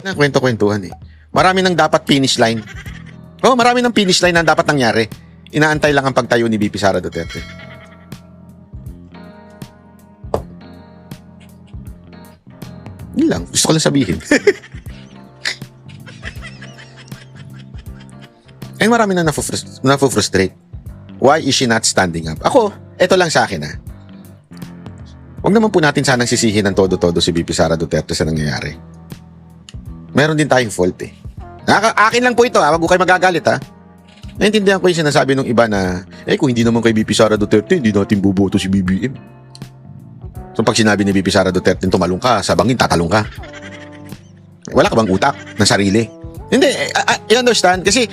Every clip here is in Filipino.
Na kwento-kwentuhan eh. Marami nang dapat finish line. Oh, marami nang finish line na dapat nangyari. Inaantay lang ang pagtayo ni VP Sara Duterte. Yun lang. Gusto ko lang sabihin. Eh, marami na na-frustrate. Why is she not standing up? Ako, eto lang sa akin ha. Huwag naman po natin sanang sisihin ng todo-todo si VP Sara Duterte sa nangyayari. Meron din tayong fault eh. Akin lang po ito ha. Huwag ko kayo magagalit ha. Naintindihan ko yung sinasabi ng iba na kung hindi naman kay VP Sara Duterte, hindi natin buboto si BBM. So pag sinabi ni VP Sara Duterte, tumalong ka, sa bangin, tatalong ka. Wala ka bang utak ng sarili? Hindi, you understand? Kasi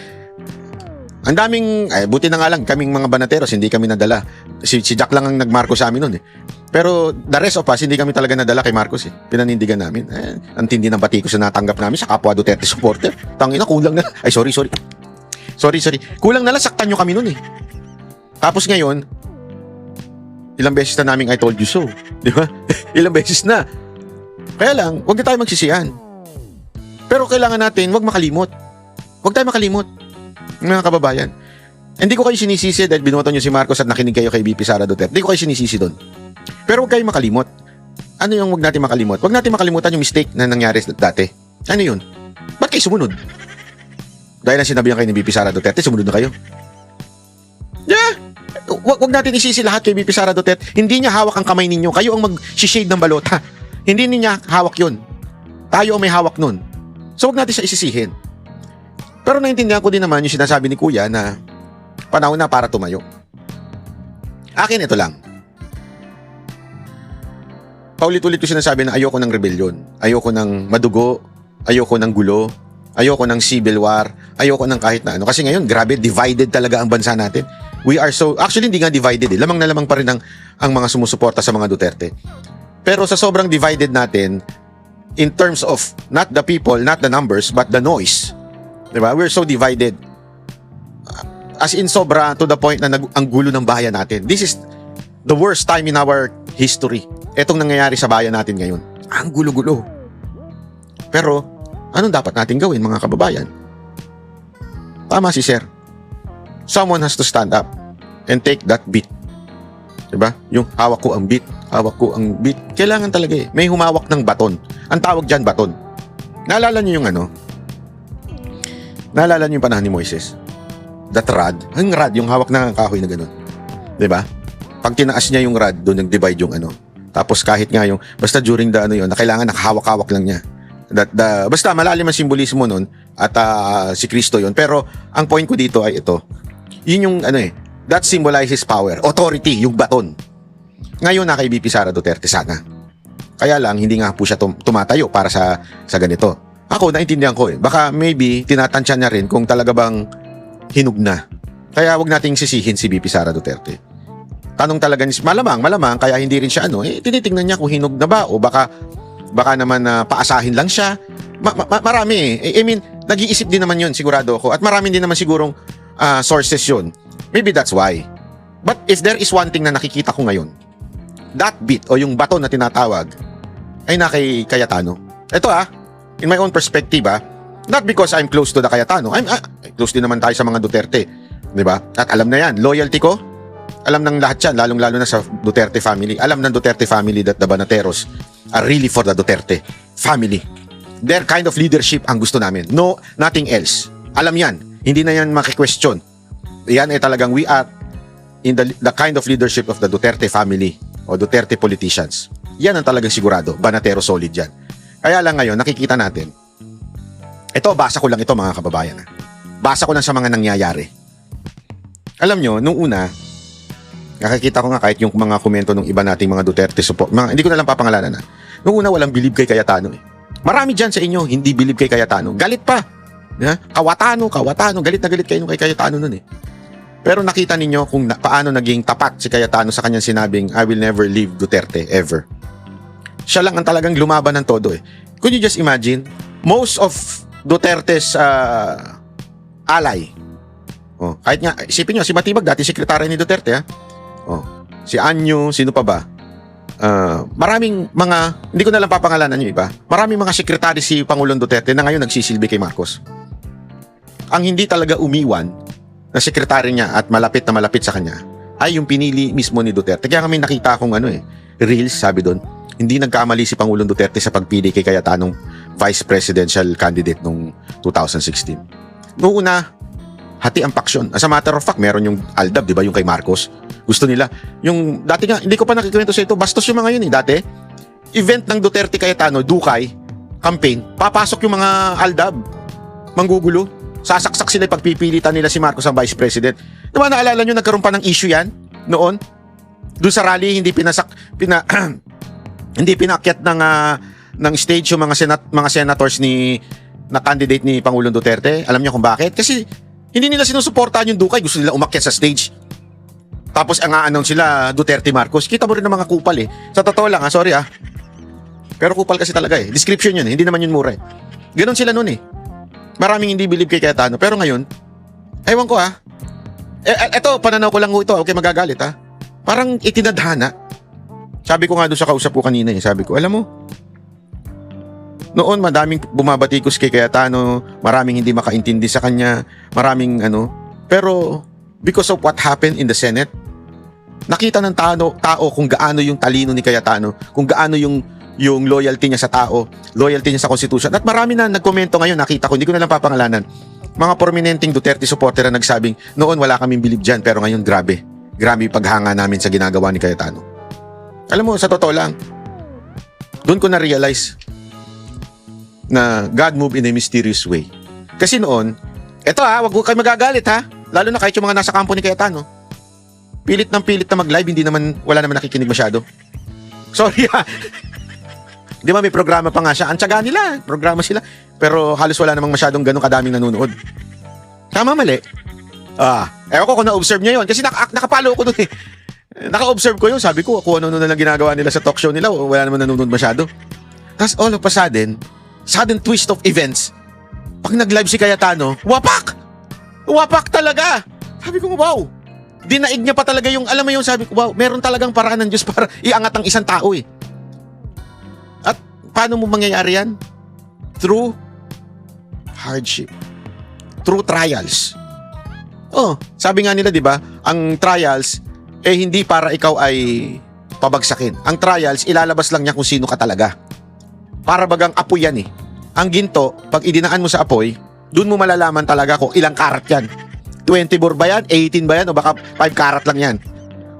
ang daming, buti na nga lang, kaming mga banateros, hindi kami nadala. Si Jack lang ang nagmarko sa amin nun eh. Pero the rest of us, hindi kami talaga nadala kay Marcos eh. Pinanindigan namin. Ang tindi ng batikos na natanggap namin sa kapwa Duterte supporter. Tangina, kulang na. Ay, sorry. Sorry. Kulang na lang, saktan nyo kami nun eh. Tapos ngayon, ilang beses na namin I told you so. Di ba? Ilang beses na. Kaya lang, huwag na tayo magsisihan. Pero kailangan natin, huwag makalimot. Huwag tayo makalimot. Mga kababayan. Hindi ko kayo sinisisi dahil binuoto nyo si Marcos at nakinig kayo kay VP Sara Duterte. Hindi ko kayo sinisisi doon. Pero huwag kayo makalimot. Ano yung huwag natin makalimot? Huwag natin makalimutan yung mistake na nangyari dati. Ano yun? Ba't kayo sumunod? Dahil ang sinabihan kayo ni VP Sara Duterte, sumunod na kayo. Yeah! Huwag natin isisi lahat kay VP Sara Duterte. Hindi niya hawak ang kamay ninyo. Kayo ang mag-shade ng balota. Hindi niya hawak yun. Tayo ang may hawak nun. So huwag natin siya isisihin. Pero naintindihan ko din naman yung sinasabi ni Kuya na panahon na para tumayo. Akin ito lang. Paulit-ulit ko sinasabi na ayoko ng rebellion. Ayoko ng madugo. Ayoko ng gulo. Ayoko ng civil war. Ayoko ng kahit na ano. Kasi ngayon, grabe, divided talaga ang bansa natin. We are so... Actually, hindi nga divided eh. Lamang na lamang pa rin ang mga sumusuporta sa mga Duterte. Pero sa sobrang divided natin, in terms of not the people, not the numbers, but the noise. Diba? We're so divided. As in sobra to the point na ang gulo ng bayan natin. This is the worst time in our history. Etong nangyayari sa bayan natin ngayon. Ang gulo-gulo. Pero, anong dapat natin gawin mga kababayan? Tama si Sir. Someone has to stand up and take that beat. Diba? Yung hawak ko ang beat. Hawak ko ang beat. Kailangan talaga eh. May humawak ng baton. Ang tawag dyan, baton. Naalala niyo yung ano? Naalala niyo yung panahon ni Moises? That rod. Ang rod, yung hawak na kahoy na gano'n. Diba? Pag tinaas niya yung rod, doon nag-divide yung ano. Tapos kahit nga yung, basta during the ano yun, na kailangan nakahawak-hawak lang niya. Basta malalim ang simbolismo nun at si Kristo yun. Pero ang point ko dito ay ito. Yun yung ano eh, that symbolizes power, authority, yung baton. Ngayon na kay VP Sara Duterte sana. Kaya lang hindi nga po siya tumatayo para sa ganito. Ako naintindihan ko eh. Baka maybe tinatansya niya rin kung talaga bang hinug na. Kaya wag nating sisihin si VP Sara Duterte. Tanong talaga ni malamang kaya hindi rin siya tinitingnan niya kung hinog na ba o baka naman paasahin lang siya. Marami eh. I mean, nag-iisip din naman yun, sigurado ako. At marami din naman sigurong sources yun. Maybe that's why. But if there is one thing na nakikita ko ngayon, that bit o yung baton na tinatawag ay na kay Cayetano. Ito in my own perspective not because I'm close to the Cayetano. I'm close din naman tayo sa mga Duterte. Diba? At alam na yan. Loyalty ko, alam ng lahat yan, lalong-lalo na sa Duterte family. Alam ng Duterte family that the Banateros are really for the Duterte family. Their kind of leadership ang gusto namin. No, nothing else. Alam yan. Hindi na yan maki-question. Yan ay talagang we are in the kind of leadership of the Duterte family o Duterte politicians. Yan ang talagang sigurado. Banatero solid yan. Kaya lang ngayon, nakikita natin. Ito, basa ko lang ito mga kababayan. Basa ko lang sa mga nangyayari. Alam nyo, nung una, nakikita ko nga kahit yung mga komento ng iba nating mga Duterte support, hindi ko na lang papangalanan nung una walang believe kay Cayetano eh. Marami dyan sa inyo, hindi believe kay Cayetano. Galit pa. Kawatano. Galit na galit kayo kay Cayetano nun eh. Pero nakita ninyo kung paano naging tapat si Cayetano sa kanyang sinabing, I will never leave Duterte, ever. Siya lang ang talagang lumaban ng todo eh. Could you just imagine? Most of Duterte's ally. Kahit nga, isipin nyo, si Matibag, dati sekretary ni Duterte si Anyo, sino pa ba? maraming mga, hindi ko na lang papangalanan yung iba, maraming mga sekretary si Pangulong Duterte na ngayon nagsisilbi kay Marcos. Ang hindi talaga umiwan na sekretary niya at malapit na malapit sa kanya ay yung pinili mismo ni Duterte. Kaya kami nakita akong reels, sabi doon, hindi nagkamali si Pangulong Duterte sa pagpili kay Cayetanong vice presidential candidate noong 2016. Noong una, hati ang paksyon. As a matter of fact, meron yung ALDAB, di ba, yung kay Marcos. Gusto nila. Yung dati nga, hindi ko pa nakikwento sa ito, bastos yung mga yun Dati, event ng Duterte Cayetano, Dukay, campaign, papasok yung mga ALDAB, manggugulo. Sasaksak sila pagpipilitan nila si Marcos ang vice president. Diba naalala nyo, nagkaroon pa ng issue yan noon? Doon sa rally, hindi hindi pinakyat ng stage yung mga senators na candidate ni Pangulong Duterte. Alam niyo kung bakit? Kasi hindi nila sinusuportahan yung Dukay, gusto nila umakyat sa stage. Tapos ang a-announce sila Duterte Marcos. Kita mo rin ng mga kupal Sa totoo lang sorry Pero kupal kasi talaga Description yun hindi naman yun mura Ganon sila noon Maraming hindi believe kay Cayetano. Pero ngayon, ewan ko eto, pananaw ko lang ito. Okay, magagalit Parang itinadhana. Sabi ko nga doon sa kausap ko kanina sabi ko, alam mo, noon madaming bumabatikos kay Cayetano, maraming hindi makaintindi sa kanya, maraming pero because of what happened in the Senate, nakita ng tao kung gaano yung talino ni Cayetano, kung gaano yung loyalty niya sa tao, loyalty niya sa Constitution. At marami na nagkomento ngayon, nakita ko, hindi ko na lang papangalanan. Mga prominenteng Duterte supporter na nagsabing, noon wala kaming bilib dyan, pero ngayon grabe. Grabe yung paghanga namin sa ginagawa ni Cayetano. Alam mo, sa totoo lang, doon ko na-realize na God moved in a mysterious way. Kasi noon, eto wag kayo magagalit lalo na kahit yung mga nasa kampo ni Cayetano. Pilit na mag-live, wala naman nakikinig masyado. Sorry Di ba may programa pa nga siya? Ang tiyaga nila, programa sila. Pero halos wala namang masyadong ganun kadaming nanonood. Tama, mali? Ewan ko kung na-observe niya yun. Kasi nakapalo ko dun Naka-observe ko yun. Sabi ko, kung ano na lang ginagawa nila sa talk show nila, wala naman nanonood masyado. Tapos all of a sudden twist of events. Pag nag-live si Cayetano, wapak! Wapak talaga! Sabi ko, wow! Dinaig niya pa talaga yung, alam mo yung sabi ko, wow, meron talagang paraan ng Diyos para iangat ang isang tao At paano mo mangyayari yan? Through hardship. Through trials. Sabi nga nila, di ba, ang trials, hindi para ikaw ay pabagsakin. Ang trials, ilalabas lang niya kung sino ka talaga. Para bagang apoy yan Ang ginto, pag idinaan mo sa apoy, dun mo malalaman talaga kung ilang karat yan. 24 ba yan? 18 ba yan? O baka 5 karat lang yan?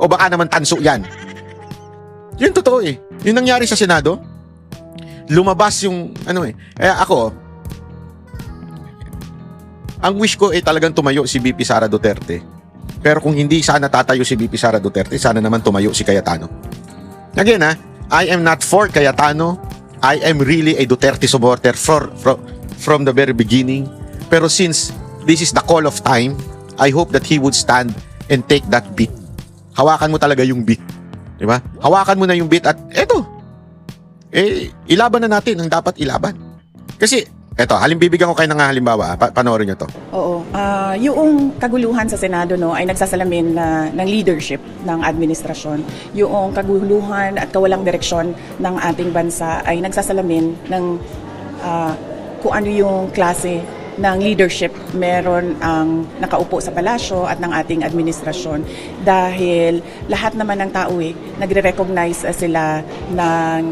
O baka naman tanso yan? Yun totoo Yun nangyari sa Senado. Lumabas yung ako, ang wish ko talagang tumayo si VP Sara Duterte. Pero kung hindi sana tatayo si VP Sara Duterte, sana naman tumayo si Cayetano. Again I am not for Cayetano. I am really a Duterte supporter from the very beginning. Pero since this is the call of time, I hope that he would stand and take that beat. Hawakan mo talaga yung beat. Diba? Hawakan mo na yung beat at eto, ilaban na natin ang dapat ilaban. Kasi, bibigyan ko kayo ng halimbawa. Panoorin nyo to. Oo. Yung kaguluhan sa Senado ay nagsasalamin ng leadership ng administrasyon. Yung kaguluhan at kawalang direksyon ng ating bansa ay nagsasalamin ng kung ano yung klase ng leadership meron ang nakaupo sa palasyo at ng ating administrasyon. Dahil lahat naman ng tao nagre-recognize sila ng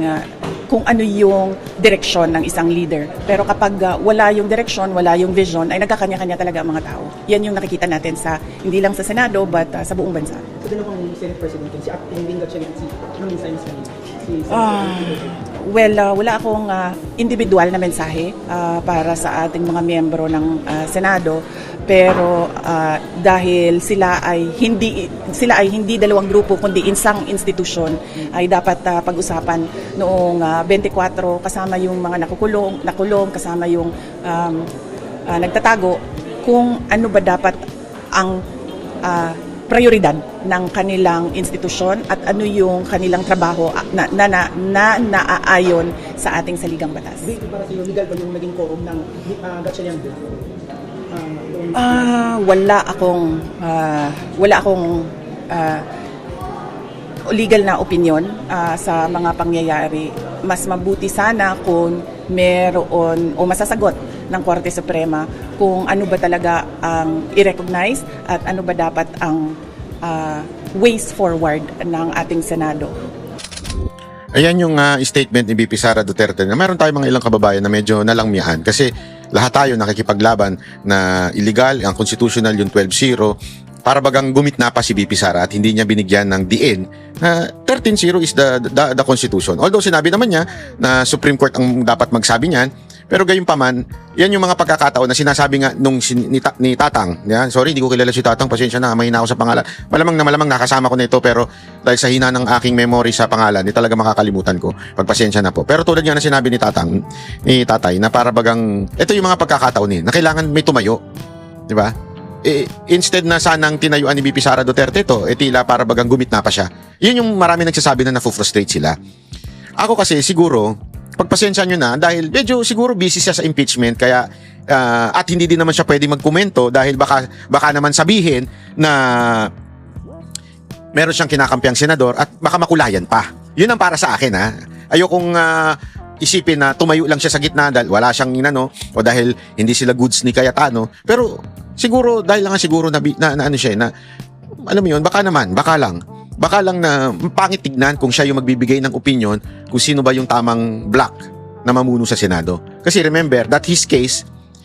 kung ano yung direksyon ng isang leader. Pero kapag wala yung direksyon, wala yung vision, ay nagkakanya-kanya talaga ang mga tao. Yan yung nakikita natin hindi lang sa Senado, but sa buong bansa. So, dalawang Senate President, si Acting Lingga Chelengzi, ano mensahe sa kanila? Wala akong individual na mensahe para sa ating mga miyembro ng Senado, pero dahil sila ay hindi dalawang grupo kundi isang institusyon, ay dapat pag-usapan noong 24 kasama yung mga nakulong kasama yung nagtatago kung ano ba dapat ang prioridad ng kanilang institusyon at ano yung kanilang trabaho na naaayon sa ating saligang batas. Dito para sa iyo, legal ba yung naging quorum ng Gatchalian Bill? Wala akong legal na opinion sa mga pangyayari. Mas mabuti sana kung meron o masasagot ng Korte Suprema kung ano ba talaga ang i-recognize at ano ba dapat ang ways forward ng ating Senado. Ayan yung statement ni BP Sara Duterte na meron tayong mga ilang kababayan na medyo nalangmihan kasi lahat tayo nakikipaglaban na illegal, ang constitutional yung 12-0, para bagang gumitna pa si BP Sara at hindi niya binigyan ng diin na 13-0 is the Constitution. Although sinabi naman niya na Supreme Court ang dapat magsabi niyan, pero gayon pa man, yan yung mga pagkakataon na sinasabi nga nung ni Tatang. Yan, sorry, hindi ko kilala si Tatang, pasensya na, mahina ako sa pangalan. Malamang nakasama ko nito, pero dahil sa hina ng aking memory sa pangalan, di talaga makakalimutan ko. Pagpasensya na po. Pero tulad nga na sinabi ni Tatay, na para bagang, ito yung mga pagkakataon na kailangan may tumayo. Di ba? Instead na sanang tinayuan ni BP Sara Duterte ito, tila para bagang gumitna pa siya. Yun yung marami nagsasabi na nafu-frustrate sila. Ako kasi siguro, pagpasensya nyo na dahil medyo siguro busy siya sa impeachment kaya at hindi din naman siya pwede magkomento dahil baka naman sabihin na meron siyang kinakampiang senador at baka makulayan pa. Yun ang para sa akin ha. Ayokong isipin na tumayo lang siya sa gitna dahil wala siyang inano o dahil hindi sila goods ni Cayetano. Pero siguro dahil lang siguro na ano siya na alam mo yun, baka lang na pangit tignan kung siya yung magbibigay ng opinion kung sino ba yung tamang block na mamuno sa Senado. Kasi remember that his case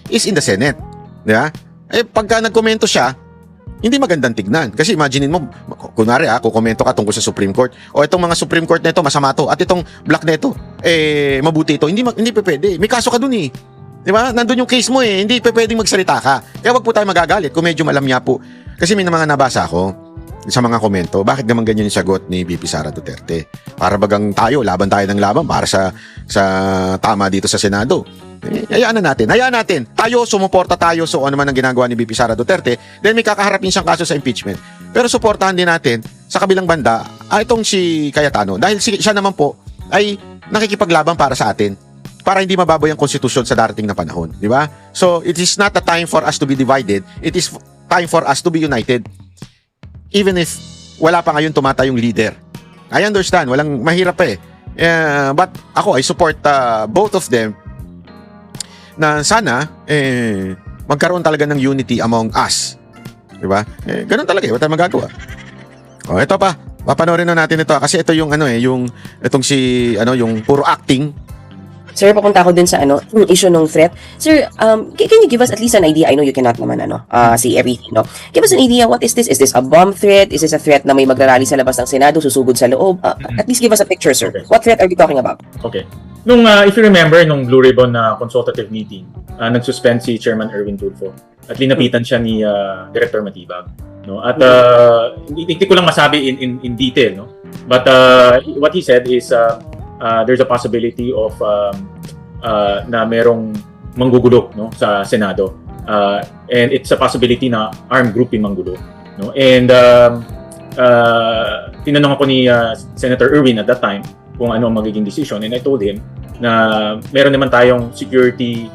is in the Senate. Diba? Pagka nagkomento siya, hindi magandang tignan. Kasi imaginein mo, kunwari kukomento ka tungkol sa Supreme Court o itong mga Supreme Court na ito, masama to at itong block na ito, mabuti ito. Hindi pwede. May kaso ka dun eh. Diba? Nandun yung case mo eh. Hindi pwedeng magsalita ka. Kaya wag po tayo magagalit kung medyo malamya po. Kasi may mga nabasa ako sa mga komento, bakit naman ganyan yung sagot ni BP Sara Duterte? Para bagang laban tayo ng laban para sa tama dito sa Senado. Hayaan natin. Tayo, sumuporta tayo so ano man ang ginagawa ni BP Sara Duterte, then may kakaharapin siyang kaso sa impeachment. Pero suportahan din natin sa kabilang banda, itong si Cayetano. Dahil siya naman po ay nakikipaglaban para sa atin para hindi mababoy ang konstitusyon sa darating na panahon. Di ba? So, it is not a time for us to be divided. It is time for us to be united. Even if wala pa ngayon tumatayong leader. I understand, walang mahirap eh. But ako, I support both of them na sana magkaroon talaga ng unity among us. Diba? Ganun talaga, wala tayong magagawa. Ito pa, papanoorin na natin ito kasi ito yung itong yung puro acting. Sir, papunta ako din sa yung issue ng threat. Sir, can you give us at least an idea? I know you cannot naman say everything, no? Give us an idea, what is this? Is this a bomb threat? Is this a threat na may magrarally sa labas ng Senado, susugod sa loob? At least give us a picture, sir. Okay. What threat are we talking about? Okay. If you remember, nung Blue Ribbon na consultative meeting, nagsuspend si Chairman Erwin Tulfo at linapitan siya ni Director Matibag. No? At hindi ko lang masabi in detail, no? But what he said is there's a possibility of na merong manggugulo, no, sa Senado. And it's a possibility na armed group yung manggulo, no? And tinanong ako ni Senator Erwin at that time kung ano ang magiging decision, and I told him na meron naman tayong security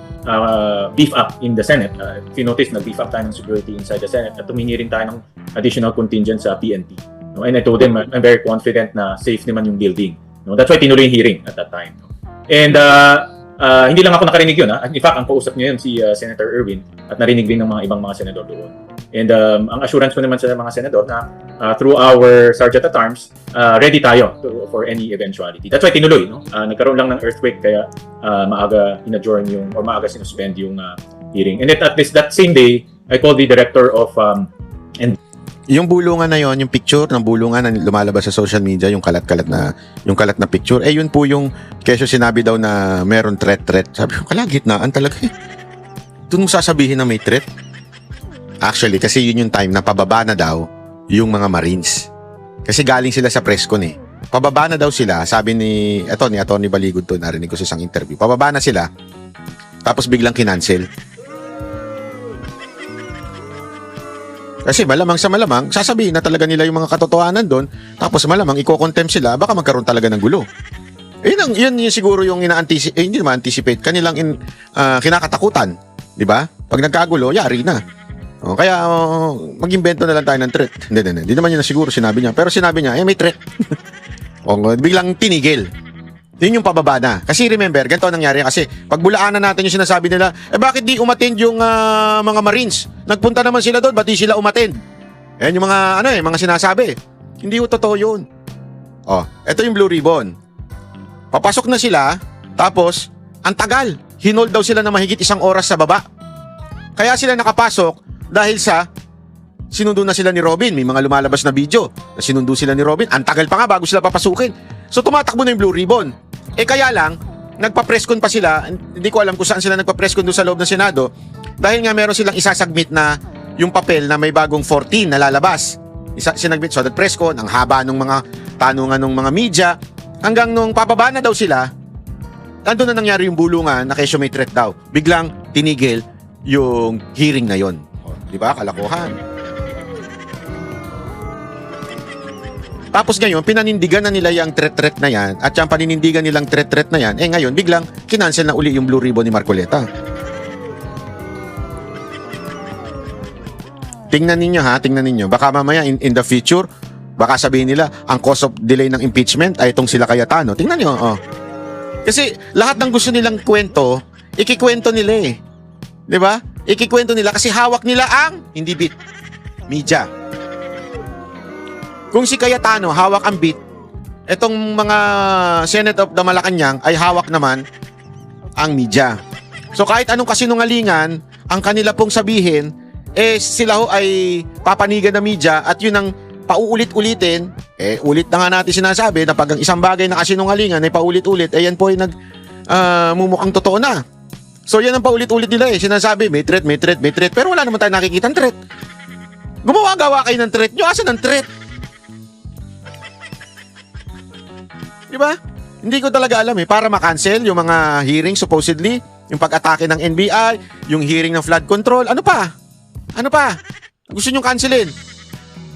beef up in the Senate. If you notice, nag-beef up tayo ng security inside the Senate at tumingi rin tayo ng additional contingent sa PNP. No? And I told him I'm very confident na safe naman yung building. No? That's why tinuloy yung hearing at that time. No? And hindi lang ako nakarinig yun. In fact, ang kausap niya yun si Senator Erwin at narinig din ng mga ibang mga senador doon. And ang assurance ko naman sa mga senador na through our Sergeant at Arms, ready tayo for any eventuality. That's why tinuloy. No? Nagkaroon lang ng earthquake kaya maaga in-adjourn maaga sinuspend yung hearing. And at least that same day, I called the director of Yung bulungan na yon, yung picture ng bulungan na lumalabas sa social media, yung kalat na picture, yun po yung kesyo sinabi daw na meron threat. Sabi ko, kalagitnaan talaga eh. Doon mo sasabihin na may threat. Actually, kasi yun yung time na pababa na daw yung mga Marines. Kasi galing sila sa presscon eh. Pababa na daw sila, sabi ni Atty. Baligod to, narinig ko sa isang interview. Pababa na sila, tapos biglang kinancel. Kasi malamang sasabihin na talaga nila yung mga katotohanan doon, tapos malamang iko-contempt sila, baka magkaroon talaga ng gulo. Yun siguro yung hindi naman anticipate, kanilang kinakatakutan. Di ba? Pag nagkagulo, yari na. Kaya mag-imbento na lang tayo ng threat. Hindi naman yun na siguro sinabi niya. Pero sinabi niya, may threat. Biglang tinigil. Yun yung pababa na. Kasi remember, ganito ang nangyari. Kasi pag bulaanan natin yung sinasabi nila, bakit di umattend yung mga Marines? Nagpunta naman sila doon, ba't di sila umattend? Yan yung mga, mga sinasabi. Hindi yung totoo yun. Ito yung Blue Ribbon. Papasok na sila, tapos, ang tagal. Hinold daw sila na mahigit 1 oras sa baba. Kaya sila nakapasok dahil sa sinundo na sila ni Robin. May mga lumalabas na video na sinundo sila ni Robin. Ang tagal pa nga bago sila papasukin. So tumatakbo na yung Blue Ribbon. Kaya lang, nagpa-presscon pa sila. Hindi ko alam kung saan sila nagpa-presscon doon sa loob ng Senado. Dahil nga meron silang isasubmit na yung papel na may bagong 14 na lalabas. Sinagmit. So nag-presscon, ang haba ng mga tanungan ng mga media. Hanggang nung papaba na daw sila, andun na nangyari yung bulungan na kesyo may threat daw. Biglang tinigil yung hearing na yon. Di ba? Kalokohan. Tapos ngayon, pinanindigan na nila yung threat na yan at yung paninindigan nilang threat na yan, ngayon, biglang kinancel na uli yung Blue Ribbon ni Marcoleta. Tingnan ninyo. Baka mamaya in the future, baka sabihin nila, ang cause of delay ng impeachment ay itong sila Cayetano. Tingnan nyo, Kasi lahat ng gusto nilang kwento, ikikwento nila eh. Di ba? Ikikwento nila kasi hawak nila ang, hindi bit, media. Kung si Cayetano hawak ang bit, etong mga Senate of the Malacanang ay hawak naman ang media. So kahit anong kasinungalingan ang kanila pong sabihin, sila ho ay papanigan ng media at yun ang pauulit-ulitin. Ulit na nga natin sinasabi na pag ang isang bagay na kasinungalingan ay paulit-ulit, yan po ay mumukhang totoo na. So yan ang paulit-ulit nila sinasabi, may threat, pero wala naman tayo nakikita ng threat. Gumawa kayo ng threat nyo, asan ang threat? Diba? Hindi ko talaga alam para ma-cancel yung mga hearing supposedly, yung pag-atake ng NBI, yung hearing ng flood control, ano pa? Gusto nyong cancelin?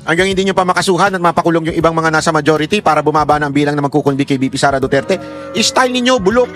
Hanggang hindi nyo pa makasuhan at mapakulong yung ibang mga nasa majority para bumaba ng bilang na magkukunbi kay BP Sara Duterte. I-style ninyo, bulok.